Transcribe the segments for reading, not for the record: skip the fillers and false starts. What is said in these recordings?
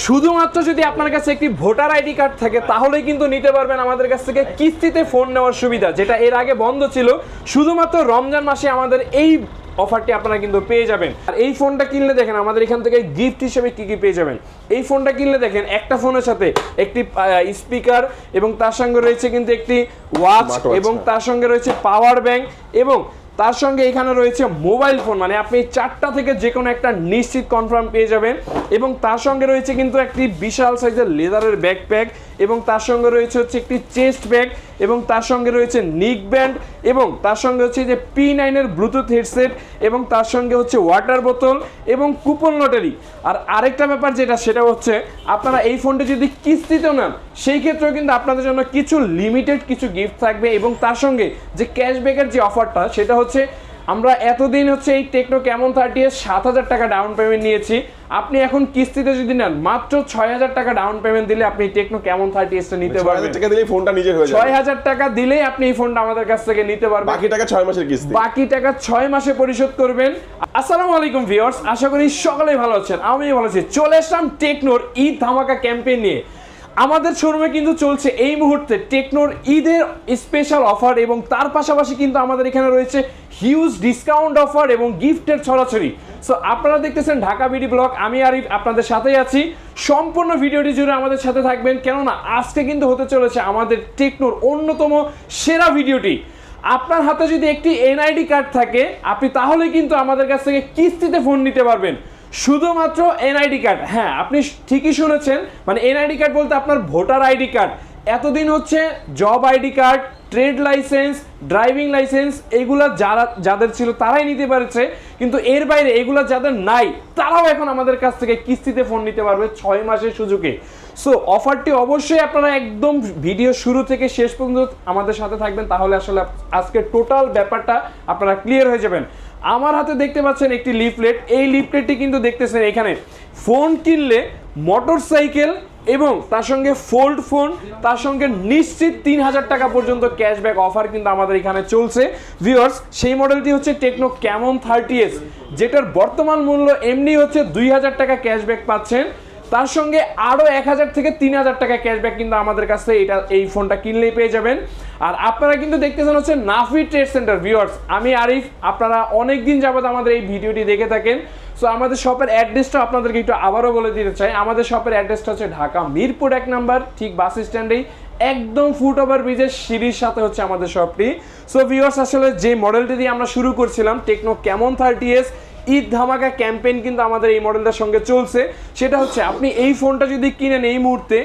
শুধুমাত্র যদি আপনার কাছে একটি ভোটার আইডি কার্ড থাকে তাহলেই কিন্তু নিতে পারবেন আমাদের কাছ থেকে কিস্তিতে ফোন নেওয়ার সুবিধা, যেটা এর আগে বন্ধ ছিল। শুধুমাত্র রমজান মাসে আমাদের এই অফারটি আপনারা কিন্তু পেয়ে যাবেন। আর এই ফোনটা কিনলে দেখেন আমাদের এখান থেকে গিফট হিসেবে কি কি পেয়ে যাবেন। এই ফোনটা কিনলে দেখেন একটা ফোনের সাথে একটি স্পিকার এবং তার সঙ্গে রয়েছে কিন্তু একটি ওয়াচ এবং তার সঙ্গে রয়েছে পাওয়ার ব্যাংক এবং তার সঙ্গে এখানে রয়েছে মোবাইল ফোন, মানে আপনি 4টা থেকে যে কোনো একটা নিশ্চিত কনফার্ম পেয়ে যাবেন। এবং তার সঙ্গে রয়েছে কিন্তু একটি বিশাল সাইজের লেদারের ব্যাকপ্যাক এবং তার সঙ্গে রয়েছে হচ্ছে একটি চেস্ট ব্যাগ এবং তার সঙ্গে রয়েছে নিক ব্যান্ড এবং তার সঙ্গে হচ্ছে যে P9 এর ব্লুটুথ হেডসেট এবং তার সঙ্গে হচ্ছে ওয়াটার বোতল এবং কুপন লটারি। আর আরেকটা ব্যাপার যেটা সেটা হচ্ছে আপনারা এই ফোনটি যদি কিস্তিতেও নেন সেই ক্ষেত্রেও কিন্তু আপনাদের জন্য কিছু লিমিটেড কিছু গিফট থাকবে এবং তার সঙ্গে যে ক্যাশব্যাকের যে অফারটা সেটা হচ্ছে আমরা এতদিন হচ্ছে এই টেকনো ক্যামন 30 7,000 টাকা ডাউন পেমেন্ট নিয়েছি। আপনি এখন কিস্তিতে যদি নেন মাত্র 6,000 টাকা ডাউন পেমেন্ট দিলে আপনি টেকনো ক্যামন 30 টা নিতে পারবেন। 6,000 টাকা দিলেই ফোনটা নিজের হয়ে যাবে। 6,000 টাকা দিলেই আপনি এই ফোনটা আমাদের কাছ থেকে নিতে পারবেন। বাকি টাকা 6 মাসের কিস্তি, বাকি টাকা 6 মাসে পরিশোধ করবেন। আসসালামু আলাইকুম ভিউয়ার্স, আশা করি সকলেই ভালো আছেন। আমি ভালো আছি। চলে আসলাম টেকনোর ঈদ ধামাকা ক্যাম্পেইন নিয়ে। আমাদের শোরুমে কিন্তু চলছে এই মুহূর্তে টেকনোর ঈদের স্পেশাল অফার এবং তার পাশাপাশি কিন্তু আমাদের এখানে রয়েছে হিউজ ডিসকাউন্ট অফার এবং গিফটের ছড়াছড়ি। সো আপনারা দেখতেছেন ঢাকা বিডি ব্লগ, আমি আরিফ আপনাদের সাথেই আছি। সম্পূর্ণ ভিডিওটি জুড়ে আমাদের সাথে থাকবেন, কেননা আজকে কিন্তু হতে চলেছে আমাদের টেকনোর অন্যতম সেরা ভিডিওটি। আপনার হাতে যদি একটি এনআইডি কার্ড থাকে আপনি তাহলে কিন্তু আমাদের কাছ থেকে কিস্তিতে ফোন নিতে পারবেন। শুধুমাত্র এনআইডি কার্ড, হ্যাঁ আপনি ঠিকই শুনেছেন, মানে এনআইডি কার্ড বলতে আপনার ভোটার আইডি কার্ড। এতদিন হচ্ছে job ID card, trade licence, driving licence এগুলা যাদের ছিল তারাই নিতে পারছে, কিন্তু এর বাইরে এগুলা যাদের নাই তারাও এখন আমাদের কাছ থেকে কিস্তিতে ফোন নিতে পারবে 6 মাসের সুযোগে। সো অফারটি অবশ্যই আপনারা একদম ভিডিও শুরু থেকে শেষ পর্যন্ত আমাদের সাথে থাকবেন, তাহলে আসলে আজকে টোটাল ব্যাপারটা আপনারা ক্লিয়ার হয়ে যাবেন। আমার হাতে দেখতে পাচ্ছেন একটি লিফলেট। এই লিফলেটটি কিন্তু দেখতেছেন এখানে ফোন কিনলে মোটরসাইকেল এবং তার সঙ্গে ফোল্ড ফোন, তার সঙ্গে নিশ্চিত 3,000 টাকা পর্যন্ত ক্যাশব্যাক অফার কিন্তু আমাদের এখানে চলছে। ভিউয়ার্স, সেই মডেলটি হচ্ছে টেকনো ক্যামন 30s, যেটার বর্তমান মূল্য এমনি হচ্ছে 2,000 টাকা ক্যাশব্যাক পাচ্ছেন। তার সঙ্গে আরও 1,000 থেকে 3,000 টাকা ক্যাশব্যাক কিন্তু আমাদের কাছে এই ফোনটা কিনলেই পেয়ে যাবেন। আর আপনারা কিন্তু দেখতেছেন হচ্ছে নাফি ট্রেড সেন্টার। ভিউয়ার্স, আমি আরিফ, আপনারা অনেক দিন যাবত আমাদের এই ভিডিওটি দেখে থাকেন। সো আমাদের শপের অ্যাড্রেসটা আপনাদেরকে একটু আবারও বলে দিতে চাই। আমাদের শপের অ্যাড্রেসটা হচ্ছে ঢাকা মিরপুর 1 নাম্বার, ঠিক বাস স্ট্যান্ডেই একদম ফুট ওভার ব্রিজের সিঁড়ির সাথে হচ্ছে আমাদের শপটি। সো ভিউয়ার্স, আসলে যে মডেলটি দিয়ে আমরা শুরু করছিলাম টেকনো ক্যামন 30s ঈদ ধামাকা ক্যাম্পেইন কিন্তু আমাদের এই মডেলটার সঙ্গে চলছে। সেটা হচ্ছে আপনি এই ফোনটা যদি কিনেন এই মুহূর্তে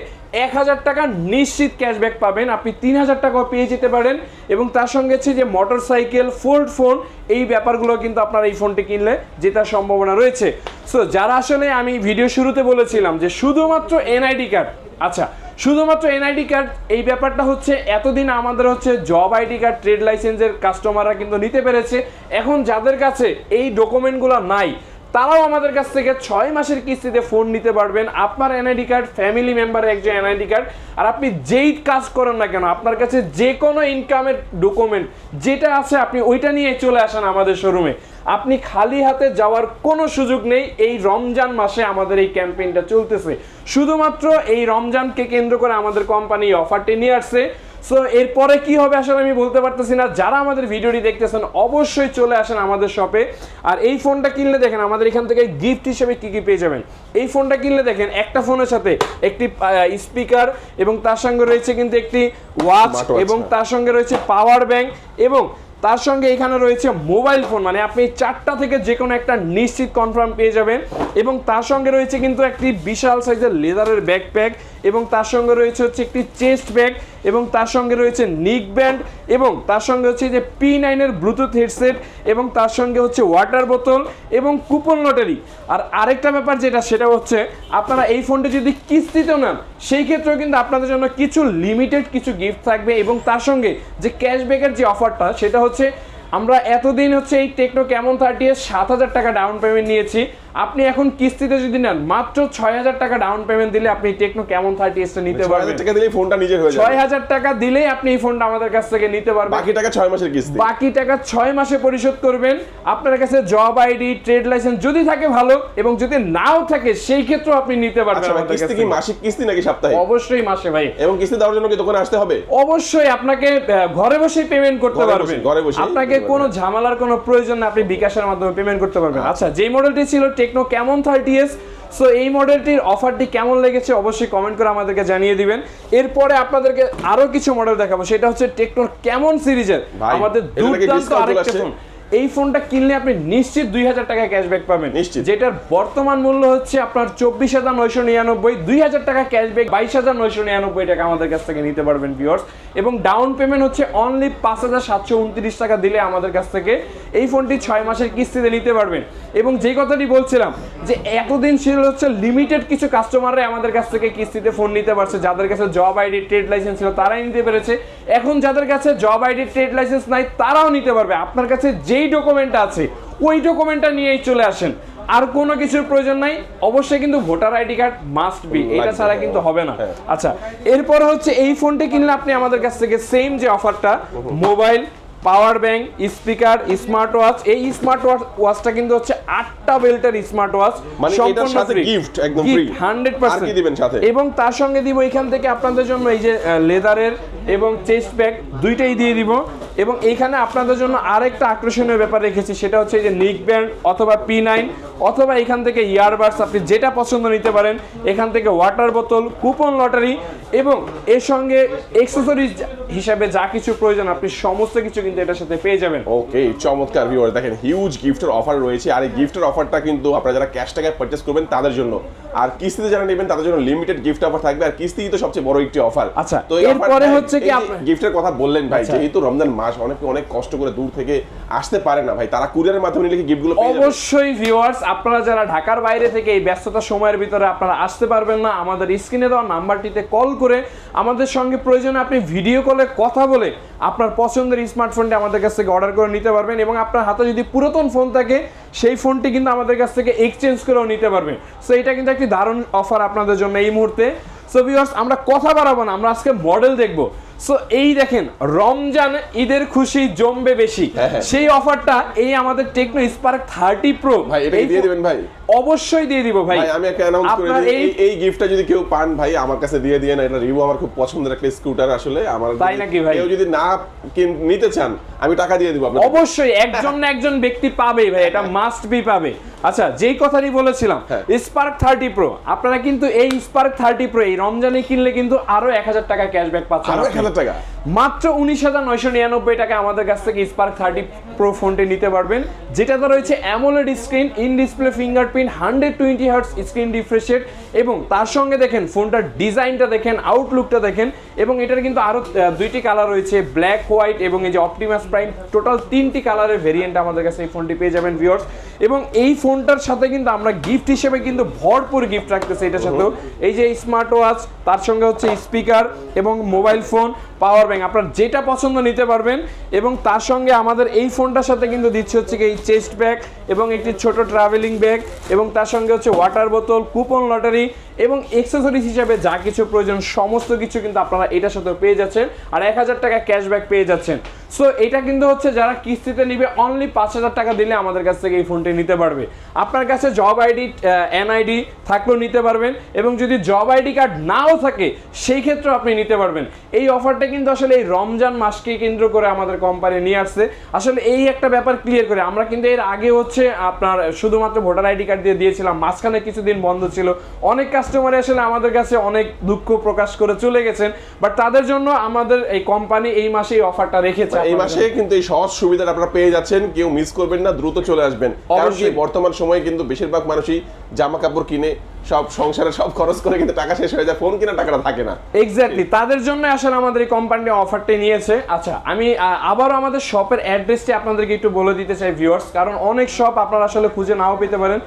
1,000 টাকা নিশ্চিত ক্যাশব্যাক পাবেন, আপনি 3,000 টাকাও পেয়ে যেতে পারেন। এবং তার সঙ্গে হচ্ছে যে মোটরসাইকেল, ফোল্ড ফোন, এই ব্যাপারগুলো কিন্তু আপনার এই ফোনটি কিনলে জেতার সম্ভাবনা রয়েছে। সো যারা আসলে আমি ভিডিও শুরুতে বলেছিলাম যে শুধুমাত্র এনআইডি কার্ড, আচ্ছা শুধুমাত্র এনআইডি কার্ড, এই ব্যাপারটা হচ্ছে এতদিন আমাদের হচ্ছে জব আইডি কার্ড, ট্রেড লাইসেন্সের কাস্টমাররা কিন্তু নিতে পেরেছে। এখন যাদের কাছে এই ডকুমেন্টগুলো নাই তারাও আমাদের কাছ থেকে 6 মাসের কিস্তিতে ফোন নিতে পারবেন। আপনার এনআইডি কার্ড, ফ্যামিলি মেম্বারের একজন এনআইডি কার্ড, আর আপনি যেই কাজ করেন না কেন আপনার কাছে যে কোনো ইনকামের ডকুমেন্ট যেটা আছে আপনি ওইটা নিয়ে চলে আসেন আমাদের শোরুমে। আপনি খালি হাতে যাওয়ার কোনো সুযোগ নেই। এই রমজান মাসে আমাদের এই ক্যাম্পেইনটা চলতেছে, শুধুমাত্র এই রমজানকে কেন্দ্র করে আমাদের কোম্পানি অফারটি নিয়ে আসছে। সো এরপরে কি হবে আসলে আমি বলতে পারতেছি না। যারা আমাদের ভিডিওটি দেখতেছেন অবশ্যই চলে আসেন আমাদের শপে। আর এই ফোনটা কিনলে দেখেন আমাদের এখান থেকে গিফট হিসেবে কি কি পেয়ে যাবেন। এই ফোনটা কিনলে দেখেন একটা ফোনের সাথে একটি স্পিকার এবং তার সঙ্গে রয়েছে কিন্তু একটি ওয়াচ এবং তার সঙ্গে রয়েছে পাওয়ার ব্যাংক এবং তার সঙ্গে এখানে রয়েছে মোবাইল ফোন, মানে আপনি 4টা থেকে যে কোনো একটা নিশ্চিত কনফার্ম পেয়ে যাবেন। এবং তার সঙ্গে রয়েছে কিন্তু একটি বিশাল সাইজের লেদারের ব্যাকপ্যাক এবং তার সঙ্গে রয়েছে হচ্ছে একটি চেস্ট ব্যাগ এবং তার সঙ্গে রয়েছে নিক ব্যান্ড এবং তার সঙ্গে হচ্ছে যে P9 এর ব্লুটুথ হেডসেট এবং তার সঙ্গে হচ্ছে ওয়াটার বোতল এবং কুপন লটারি। আর আরেকটা ব্যাপার যেটা সেটা হচ্ছে আপনারা এই ফোনটি যদি কিস্তিতেও নেন সেই ক্ষেত্রেও কিন্তু আপনাদের জন্য কিছু লিমিটেড কিছু গিফট থাকবে এবং তার সঙ্গে যে ক্যাশব্যাকের যে অফারটা সেটা হচ্ছে আমরা এতদিন হচ্ছে এই টেকনো ক্যামন 30s 7,000 টাকা ডাউন পেমেন্ট নিয়েছি। আপনি এখন কিস্তিতে যদি নেন মাত্র 6,000 টাকা ডাউন পেমেন্ট দিলে আপনি টেকনো ক্যামন 30s টা নিতে পারবেন। 6,000 টাকা দিলেই ফোনটা নিজের হয়ে যাবে। 6,000 টাকা দিলেই আপনি এই ফোনটা আমাদের কাছ থেকে নিতে পারবেন। বাকি টাকা 6 মাসের কিস্তি। বাকি টাকা 6 মাসে পরিশোধ করবেন। আপনার কাছে জব আইডি, ট্রেড লাইসেন্স যদি থাকে ভালো, এবং যদি নাও থাকে সেই ক্ষেত্রেও আপনি নিতে পারবেন। আচ্ছা, কিস্তি কি মাসিক কিস্তি নাকি সাপ্তাহিক? অবশ্যই মাসে ভাই। এবং কিস্তি দেওয়ার জন্য কি দোকানে আসতে হবে? অবশ্যই আপনাকে ঘরে বসেই পেমেন্ট করতে পারবেন। আপনাকে কোনো ঝামেলার কোনো প্রয়োজন না, আপনি বিকাশের মাধ্যমে পেমেন্ট করতে পারবেন। আচ্ছা, যে মডেলটি ছিল টেকনো ক্যামন 30s, সো এই মডেলটির অফারটি কেমন লেগেছে অবশ্যই কমেন্ট করে আমাদেরকে জানিয়ে দিবেন। এরপরে আপনাদেরকে আরো কিছু মডেল দেখাবো, সেটা হচ্ছে টেকনোর ক্যামন সিরিজের আমাদের দুর্দান্ত আরেকটা ফোন। এই ফোনটা কিনলে আপনি নিশ্চিত 2,000 টাকা ক্যাশব্যাক পাবেন, যেটার বর্তমান মূল্য হচ্ছে আপনার 24,999। 2,000 টাকা ক্যাশব্যাক 22,999 টাকা আমাদের কাছ থেকে নিতে পারবেন ভিউয়ার্স। এবং ডাউন পেমেন্ট হচ্ছে অনলি 5,729 টাকা দিলে আমাদের কাছ থেকে এই ফোনটি 6 মাসের কিস্তিতে নিতে পারবেন। এবং যে কথাটি বলছিলাম যে এতদিন ছিল হচ্ছে লিমিটেড কিছু কাস্টমাররা আমাদের কাছ থেকে কিস্তিতে ফোন নিতে পারছে, যাদের কাছে জব আইডি, ট্রেড লাইসেন্স ছিল তারাই নিতে পেরেছে। এখন যাদের কাছে জব আইডি, ট্রেড লাইসেন্স নাই তারাও নিতে পারবে। আপনার কাছে যেই ডকুমেন্ট আছে ওই ডকুমেন্টটা নিয়েই চলে আসেন, আর কোনো কিছুর প্রয়োজন নাই। অবশ্যই কিন্তু voter ID card must be, এটা ছাড়া কিন্তু হবে না। আচ্ছা, এরপর হচ্ছে এই ফোনটি কিনলে আপনি আমাদের কাছ থেকে সেম যে অফারটা, mobile, power bank, speaker, smart watch. এই স্মার্ট ওয়াচটা কিন্তু হচ্ছে 8টা বেল্টের স্মার্ট ওয়াচ, মানে এটার সাথে গিফট একদম ফ্রি 100%। আর কি দিবেন সাথে? এবং তার সঙ্গে দিব এখান থেকে আপনাদের জন্য এই যে লেদারের এবং চেস্ট ব্যাগ দুইটাই দিয়ে দিব। এবং এইখানে আপনাদের জন্য আরেকটা আকর্ষণীয় ব্যাপার রেখেছি, সেটা হচ্ছে এই যে নিক ব্যান্ড অথবা P9 অথবা এখান থেকে ইয়ারবাডস, আপনি যেটা পছন্দ নিতে পারেন। এখান থেকে ওয়াটার বোতল, কুপন লটারি এবং এর সঙ্গে অ্যাকসেসরিজ হিসাবে যা কিছু প্রয়োজন আপনি সমস্ত কিছু কিন্তু এটার সাথে পেয়ে যাবেন। ওকে, চমৎকার ভিউয়ার্স, দেখেন হিউজ গিফটের অফার রয়েছে। আর এই গিফটের অফারটা কিন্তু আপনারা যারা ক্যাশ টাকায় পারচেজ করবেন তাদের জন্য, আর কিস্তিতে যারা নেবেন তাদের জন্য লিমিটেড গিফট অফার থাকবে। আর কিস্তি তো সবচেয়ে বড় একটি অফার। আচ্ছা, তো এরপরে হচ্ছে কি গিফটের কথা বললেন ভাই, যেহেতু রমজান মাস, অনেকে অনেক কষ্ট করে দূর থেকে আসতে পারে না ভাই, তারা কুরিয়ারের মাধ্যমে নিলে কি গিফটগুলো পেয়ে যাবে? অবশ্যই ভিউয়ার্স, আপনারা যারা ঢাকার বাইরে থেকে এই ব্যস্ততার সময়ের ভিতরে আপনারা আসতে পারবেন না, আমাদের স্ক্রিনে দেওয়া নাম্বারটিতে কল করে আমাদের সঙ্গে প্রয়োজনে আপনি ভিডিও কলে কথা বলে আপনার পছন্দের স্মার্টফোনটি আমাদের কাছ থেকে অর্ডার করে নিতে পারবেন। এবং আপনার হাতে যদি পুরাতন ফোন থাকে সেই ফোনটি কিন্তু আমাদের কাছ থেকে এক্সচেঞ্জ করেও নিতে পারবেন। সো এটা কিন্তু একটি দারুণ অফার আপনাদের জন্য এই মুহূর্তে। সো ভিউয়ার্স, আমরা কথা বাড়াবো না, আমরা আজকে মডেল দেখবো। সো এই দেখেন, রমজান ঈদের খুশি জমবে বেশি, সেই অফারটা এই আমাদের টেকনো স্পার্ক 30 প্রো। ভাই এটা দিয়ে দিবেন ভাই? অবশ্যই দিয়ে দিব ভাই। আমি একটা অ্যানাউন্স করে দিই, এই গিফটটা যদি কেউ পান ভাই আমার কাছে দিয়ে দিয়েন। এটা রিভিউ আমার খুব পছন্দের একটা স্কুটার, আসলে আমার তাই নাকি ভাই? কেউ যদি না নিতে চান আমি টাকা দিয়ে দিব আপনাকে। অবশ্যই একজন না একজন ব্যক্তি পাবে ভাই, এটা মাস্ট বি পাবে। আচ্ছা, যেই কথাটি বলেছিলাম স্পার্ক 30 প্রো, আপনারা কিন্তু এই স্পার্ক 30 প্রো এই রমজানে কিনলে কিন্তু আরো 1,000 টাকা ক্যাশব্যাক পাচ্ছেন। আরো 1,000 টাকা? মাত্র 19,999 টাকা আমাদের কাছ থেকে স্পার্ক 30 প্রো ফোনটি নিতে পারবেন, যেটাতে রয়েছে AMOLED screen, in display fingerprint, 120 hertz screen refresh rate. এবং তার সঙ্গে দেখেন ফোনটার ডিজাইনটা দেখেন, আউটলুকটা দেখেন। এবং এটার কিন্তু আরো 2টি কালার রয়েছে, ব্ল্যাক, হোয়াইট এবং এই যে অপটিমাস প্রাইম। টোটাল 3টি কালারের ভেরিয়েন্ট আমাদের কাছে এই ফোনটি পেয়ে যাবেন ভিউয়ার্স। এবং এই ফোনটার সাথে কিন্তু আমরা গিফট হিসেবে কিন্তু ভরপুর গিফট রাখতেছি এটার সাথেও। এই যে স্মার্ট ওয়াচ, তার সঙ্গে হচ্ছে স্পিকার এবং মোবাইল ফোন, পাওয়ার ব্যাংক, আপনার যেটা পছন্দ নিতে পারবেন। এবং তার সঙ্গে আমাদের এই ফোনটার সাথে কিন্তু দিচ্ছে হচ্ছে এই চেস্ট ব্যাগ এবং একটি ছোট ট্রাভেলিং ব্যাগ, এবং তার সঙ্গে হচ্ছে ওয়াটার বোতল, কুপন লটারি এবং অ্যাকসেসরিজ হিসেবে যা কিছু প্রয়োজন সমস্ত কিছু কিন্তু আপনারা এটার সাথে পেয়ে যাচ্ছেন। আর 1,000 টাকা ক্যাশব্যাক পেয়ে যাচ্ছেন। সো এটা কিন্তু হচ্ছে যারা কিস্তিতে নিবে অনলি 5,000 টাকা দিলে আমাদের কাছ থেকে এই ফোনটি নিতে পারবে। আপনার কাছে জব আইডি, এনআইডি থাকলেও নিতে পারবেন, এবং যদি জব আইডি কার্ড নাও থাকে সেই ক্ষেত্রেও আপনি নিতে পারবেন। এই অফারটা কিন্তু আসলে এই রমজান মাসকে কেন্দ্র করে আমাদের কোম্পানি নিয়ে আসছে। আসলে এই একটা ব্যাপার ক্লিয়ার করে, আমরা কিন্তু এর আগে হচ্ছে আপনার শুধুমাত্র ভোটার আইডি কার্ড দিয়ে দিয়েছিলাম, মাঝখানে কিছুদিন বন্ধ ছিল। অনেক কাস্টমার আসলে আমাদের কাছে অনেক দুঃখ প্রকাশ করে চলে গেছেন, বাট তাদের জন্য আমাদের এই কোম্পানি এই মাসে এই অফারটা রেখেছে। এই মাসে কিন্তু এই সহজ সুবিধাটা আপনারা পেয়ে যাচ্ছেন, কেউ মিস করবেন না, দ্রুত চলে আসবেন। কারণ কি বর্তমান সময়ে কিন্তু বেশিরভাগ মানুষই জামা কাপড় কিনে সব সংসারে সব খরচ করে কিন্তু টাকা শেষ হয়ে যায়, ফোন কিনা টাকাটা থাকে না। এক্স্যাক্টলি, তাদের জন্য আসলে আমাদের এই কোম্পানি অফারটা নিয়েছে। আচ্ছা, আমি আবারও আমাদের শপের অ্যাড্রেসটি আপনাদেরকে একটু বলে দিতে চাই ভিউয়ার্স, কারণ অনেক শপ আপনারা আসলে খুঁজে নাও পেতে পারেন।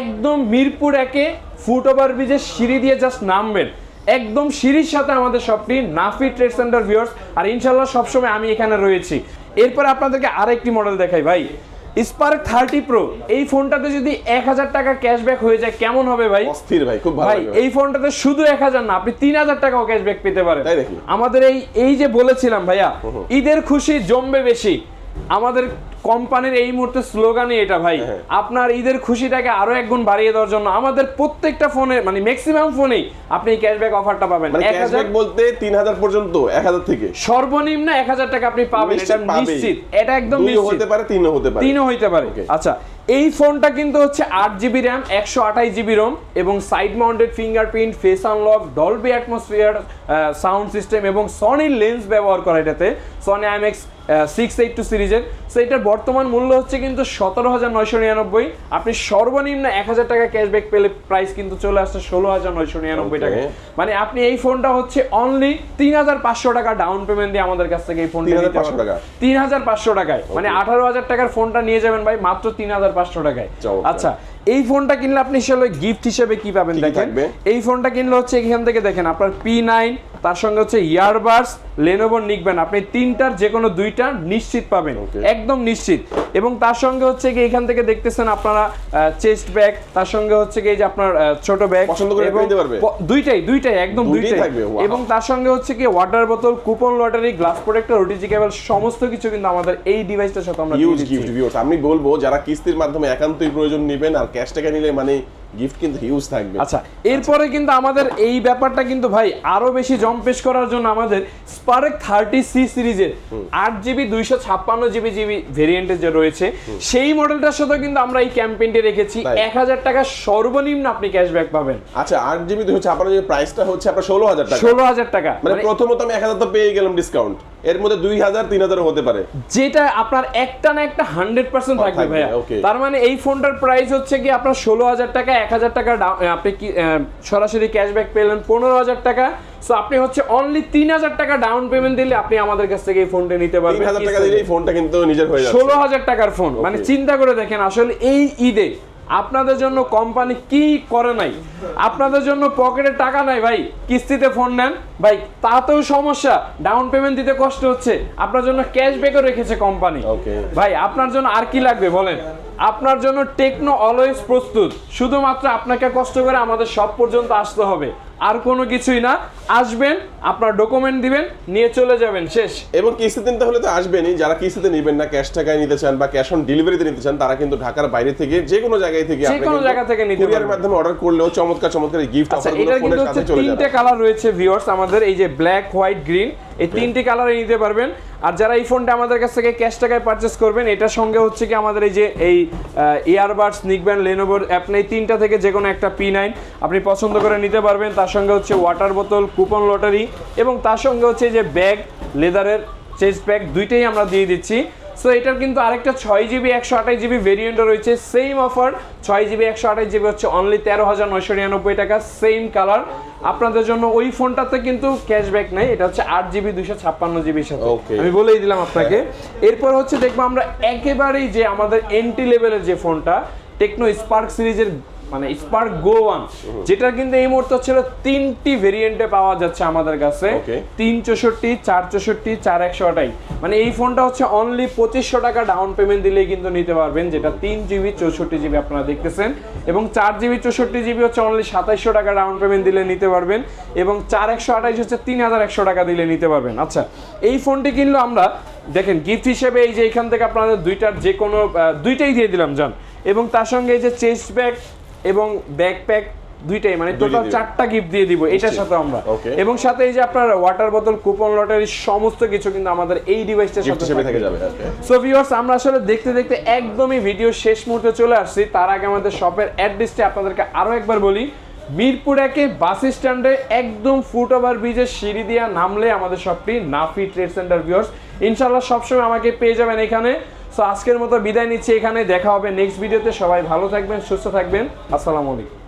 একদম মিরপুর 1 ফুট ওভার ব্রিজের সিঁড়ি দিয়ে জাস্ট নামবেন, একদম সিঁড়ির সাথে আমাদের শপটি, নাফি ট্রেড সেন্টার ভিউয়ার্স। আর ইনশাআল্লাহ সবসময় আমি এখানে রয়েছি। এরপর আপনাদেরকে আরেকটি মডেল দেখাই ভাই, স্পার্ক 30 প্রো। এই ফোনটাতে যদি 1000 টাকা ক্যাশব্যাক হয়ে যায় কেমন হবে ভাই? অস্থির ভাই, খুব ভালো ভাই লাগবে। এই ফোনটাতে শুধু 1000 না, আপনি 3000 টাকাও ক্যাশব্যাক পেতে পারেন। তাই নাকি? আমাদের এই যে বলেছিলাম ভাইয়া, ঈদের খুশি জমবে বেশি, আমাদের কোম্পানির এই মুহূর্তে স্লোগানই এটা ভাই। আপনার ঈদের খুশিটাকে আরো একগুণ বাড়িয়ে দেওয়ার জন্য আমাদের প্রত্যেকটা ফোনে মানে ম্যাক্সিমাম ফোনেই আপনি ক্যাশব্যাক অফারটা পাবেন। মানে ক্যাশব্যাক বলতে 3000 পর্যন্ত, 1000 থেকে সর্বনিম্ন 1000 টাকা আপনি পাবেন, এটা নিশ্চিত, এটা একদম নিশ্চিত। হতে পারে, 3ও হতে পারে, 3ও হতে পারে। আচ্ছা, এই ফোনটা কিন্তু হচ্ছে 8GB RAM, 128GB ROM এবং side mounted fingerprint, face unlock, Dolby atmosphere sound system এবং সনি লেন্স ব্যবহার করা এটাতে, সনি IMX 682 সিরিজের। সো এটার বর্তমান মূল্য হচ্ছে কিন্তু 17,999। আপনি সর্বনিম্ন 1000 টাকা ক্যাশব্যাক পেলে প্রাইস কিন্তু চলে আসছে 16,999 টাকা। মানে আপনি এই ফোনটা হচ্ছে অনলি 3500 টাকা ডাউন পেমেন্ট দিয়ে আমাদের কাছ থেকে এই ফোনটা নিতে পারবেন। 3500 টাকায়, মানে 18,000 টাকার ফোনটা নিয়ে যাবেন ভাই মাত্র 3500 টাকায়। আচ্ছা, এই ফোনটা কিনলে আপনি আসলে গিফট হিসেবে কি পাবেন দেখেন। এই ফোনটা কিনলে হচ্ছে এখান থেকে দেখেন আপনার P9, তার সঙ্গে হচ্ছে ইয়ারবাডস, লেনোভো নিকবেন, আপনি তিনটার যে কোনো দুইটা নিশ্চিত পাবেন, একদম নিশ্চিত। এবং তার সঙ্গে হচ্ছে কি এখান থেকে দেখতেছেন আপনারা চেস্ট ব্যাগ, তার সঙ্গে হচ্ছে কি এই যে আপনার ছোট ব্যাগ, পছন্দ করে নিতে পারবে, দুইটাই একদম দুইটাই থাকবে। এবং তার সঙ্গে হচ্ছে কি ওয়াটার বোতল, coupon lottery, glass protector, OTG কেবল, সমস্ত কিছু কিন্তু আমাদের এই ডিভাইসটার সাথে আমরা হিউজ গিফট। ভিউয়ার্স, আমি বলবো যারা কিস্তির মাধ্যমে একান্তই প্রয়োজন নেবেন আর ক্যাশ টাকা নিলে মানে গিফট কিন্তু হিউজ থাকবে। আচ্ছা, এরপরে কিন্তু আমাদের এই ব্যাপারটা কিন্তু ভাই আরো বেশি জম্পেশ করার জন্য আমাদের স্পার্ক 30C সিরিজের 8GB 256GB ভেরিয়েন্টের যে রয়েছে সেই মডেলটার সাথে কিন্তু আমরা এই ক্যাম্পেইনটি রেখেছি। 1000 টাকা সর্বনিম্ন আপনি ক্যাশব্যাক পাবেন। আচ্ছা, 8GB 256 প্রাইসটা হচ্ছে আপনার 16000 টাকা। 16000 টাকা, মানে প্রথমত আমি 1000 তো পেয়ে গেলাম ডিসকাউন্ট, এর মধ্যে 2000 3000 হতে পারে, যেটা আপনার একটা না একটা 100% থাকবে ভাইয়া। তার মানে এই ফোনটার প্রাইস হচ্ছে কি আপনার 16000 টাকা, 1000 টাকা আপনি কি সরাসরি ক্যাশব্যাক পেলেন 15000 টাকা। সো আপনি হচ্ছে অনলি 3000 টাকা ডাউন পেমেন্ট দিলে আপনি আমাদের কাছ থেকে এই ফোনটা নিতে পারবেন। 3000 টাকা দিলে এই ফোনটা কিন্তু নিজের হয়ে যাচ্ছে। 16000 টাকার ফোন, মানে চিন্তা করে দেখেন আসলে এই ঈদে আপনাদের জন্য কোম্পানি কি করে নাই। আপনাদের জন্য পকেটে টাকা নাই ভাই, কিস্তিতে ফোন নেন ভাই, তাতেও সমস্যা, ডাউন পেমেন্ট দিতে কষ্ট হচ্ছে, আপনার জন্য ক্যাশব্যাকও রেখেছে কোম্পানি। ভাই আপনার জন্য আর কি লাগবে বলেন? আপনার জন্য টেকনো অলওয়েজ প্রস্তুত, শুধুমাত্র আপনাকে কষ্ট করে আমাদের শপ পর্যন্ত আসতে হবে, আর কোনো কিছুই না। আসবেন, আপনার ডকুমেন্ট দিবেন, নিয়ে চলে যাবেন, শেষ। এবং কিস্তিতে নিতে হলে তো আসবেনই, যারা কিস্তিতে নেবেন না, ক্যাশ টাকায় নিতে চান বা ক্যাশ অন ডেলিভারিতে নিতে চান, তারা কিন্তু ঢাকার বাইরে থেকে যে কোনো জায়গায় থেকে কুরিয়ারের মাধ্যমে অর্ডার করলেও চমৎকার চমৎকার গিফট অফারগুলো ফোনের সাথে চলে যাবে। তিনটে কালার রয়েছে ভিউয়ার্স আমাদের, এই যে ব্ল্যাক, হোয়াইট, গ্রিন, এই তিনটি কালারে নিতে পারবেন। আর যারা এই ফোনটা আমাদের কাছ থেকে ক্যাশ টাকায় পারচেজ করবেন, এটার সঙ্গে হচ্ছে কি আমাদের এই যে এই ইয়ারবাডস, নিকবেন, লেনোভোর, আপনি এই তিনটা থেকে যে কোনো একটা P9 আপনি পছন্দ করে নিতে পারবেন। তার সঙ্গে হচ্ছে ওয়াটার বোতল, কুপন লটারি এবং তার সঙ্গে হচ্ছে যে ব্যাগ, লেদারের চেস্ট ব্যাগ, দুইটাই আমরা দিয়ে দিচ্ছি। সো এটার কিন্তু আরেকটা 6GB 128GB ভেরিয়েন্টও রয়েছে, সেম অফার। 6GB 128GB হচ্ছে অনলি 13,999 টাকা, সেম কালার। আপনাদের জন্য ওই ফোনটাতে কিন্তু ক্যাশব্যাক নাই, এটা হচ্ছে 8GB 256GB এর সাথে, আমি বলেই দিলাম আপনাকে। এরপর হচ্ছে দেখবো আমরা একেবারেই যে আমাদের এন্ট্রি লেভেলের যে ফোনটা, টেকনো স্পার্ক সিরিজের মানে স্পার্ক গো 1, যেটা কিন্তু এই মুহূর্তে ছিল 3টি ভেরিয়েন্টে পাওয়া যাচ্ছে আমাদের কাছে, 364, 464, 4128। মানে এই ফোনটা হচ্ছে অনলি 2500 টাকা ডাউন পেমেন্ট দিলেই কিন্তু নিতে পারবেন, যেটা 3GB 64GB আপনারা দেখতেছেন। এবং 4GB 64GB হচ্ছে অনলি 2700 টাকা ডাউন পেমেন্ট দিলে নিতে পারবেন, এবং 4128 হচ্ছে 3100 টাকা দিলে নিতে পারবেন। আচ্ছা, এই ফোনটি কিনলো আমরা দেখেন গিফট হিসেবে এই যে এখান থেকে আপনাদের দুইটার যে কোনো দুইটাই দিয়ে দিলাম জান, এবং তার সঙ্গে এই যে চেস্ট ব্যাগ এবং ব্যাকপ্যাক দুইটাই, মানে টোটাল 4টা গিফট দিয়ে দিব এটার সাথে আমরা। এবং সাথে এই যে আপনার ওয়াটার বোতল, কুপন লটারি, সমস্ত কিছু কিন্তু আমাদের এই ডিভাইসটার সাথে থেকে যাবে। সো ভিউয়ার্স, আমরা আসলে দেখতে দেখতে একদমই ভিডিও শেষ মুহূর্তে চলে আসছি। তার আগে আমাদের শপের অ্যাড্রেসটা আপনাদেরকে আরো একবার বলি। মিরপুর 1 বাস স্ট্যান্ডে একদম ফুট ওভার ব্রিজের সিঁড়ি দিয়া নামলে আমাদের শপটি নাফি ট্রেড সেন্টার। ভিউয়ার্স, ইনশাআল্লাহ সবসময় আমাকে পেয়ে যাবেন এখানে। সো আজকের মতো বিদায় নিচ্ছি এখানে, দেখা হবে নেক্সট ভিডিওতে। সবাই ভালো থাকবেন, সুস্থ থাকবেন, আসসালামু আলাইকুম।